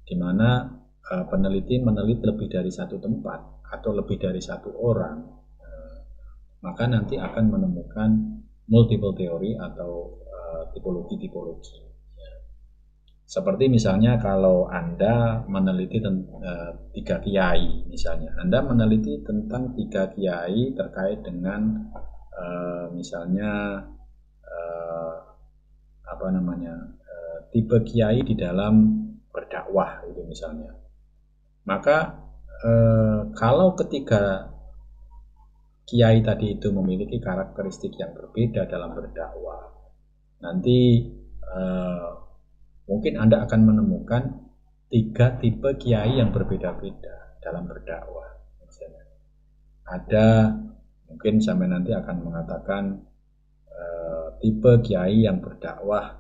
di mana peneliti meneliti lebih dari satu tempat atau lebih dari satu orang, maka nanti akan menemukan multiple teori atau tipologi-tipologi. Seperti misalnya kalau Anda meneliti tiga kiai, misalnya Anda meneliti tentang tiga kiai terkait dengan tipe kiai di dalam berdakwah itu misalnya. Maka kalau ketiga kiai tadi itu memiliki karakteristik yang berbeda dalam berdakwah, nanti mungkin Anda akan menemukan tiga tipe kiai yang berbeda-beda dalam berdakwah. Misalnya, ada mungkin sampai nanti akan mengatakan tipe kiai yang berdakwah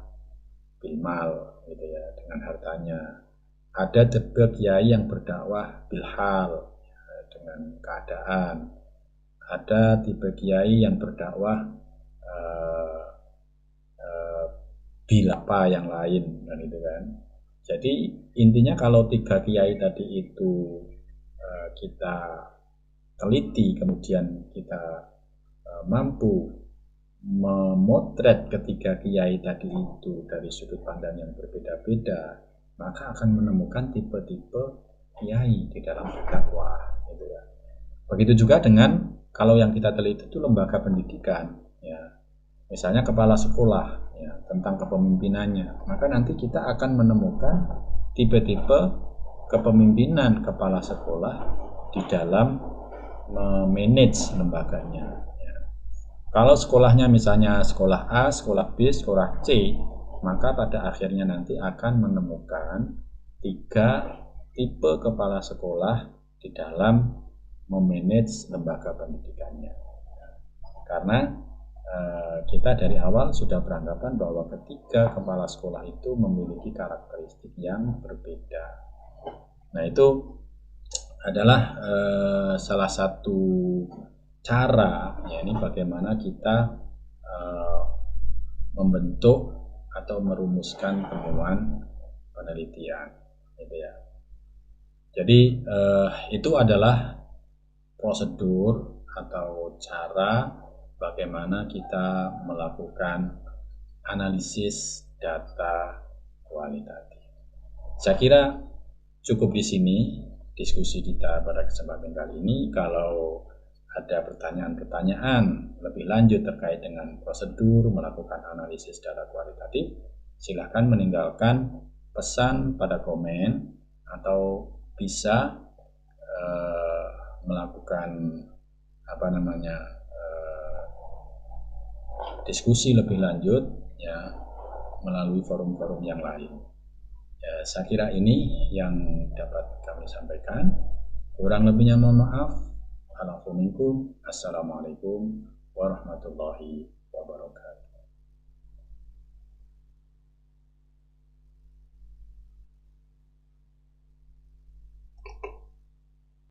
bilmal, gitu ya, dengan hartanya. Ada tipe kiai yang berdakwah bilhal, ya, dengan keadaan. Ada tipe kiai yang berdakwah bilapa yang lain, kan itu kan. Jadi intinya kalau tiga kiai tadi itu kita teliti, kemudian kita mampu memotret ketiga kiai tadi itu dari sudut pandang yang berbeda-beda, maka akan menemukan tipe-tipe kiai di dalam berdakwah, gitu ya. Begitu juga dengan kalau yang kita teliti itu lembaga pendidikan, ya. Misalnya kepala sekolah, ya, tentang kepemimpinannya, maka nanti kita akan menemukan tipe-tipe kepemimpinan kepala sekolah di dalam memanage lembaganya. Ya. Kalau sekolahnya misalnya sekolah A, sekolah B, sekolah C, maka pada akhirnya nanti akan menemukan 3 tipe kepala sekolah di dalam memanage lembaga pendidikannya. Karena kita dari awal sudah beranggapan bahwa ketiga kepala sekolah itu memiliki karakteristik yang berbeda. Nah, itu adalah salah satu cara, ya, ini bagaimana kita membentuk atau merumuskan temuan penelitian, gitu ya. Jadi itu adalah prosedur atau cara bagaimana kita melakukan analisis data kualitatif. Saya kira cukup di sini diskusi kita pada kesempatan kali ini. Kalau ada pertanyaan-pertanyaan lebih lanjut terkait dengan prosedur melakukan analisis data kualitatif, silahkan meninggalkan pesan pada komen atau bisa melakukan diskusi lebih lanjut, ya, melalui forum-forum yang lain. Ya, saya kira ini yang dapat kami sampaikan. Kurang lebihnya mohon maaf. Assalamualaikum warahmatullahi wabarakatuh.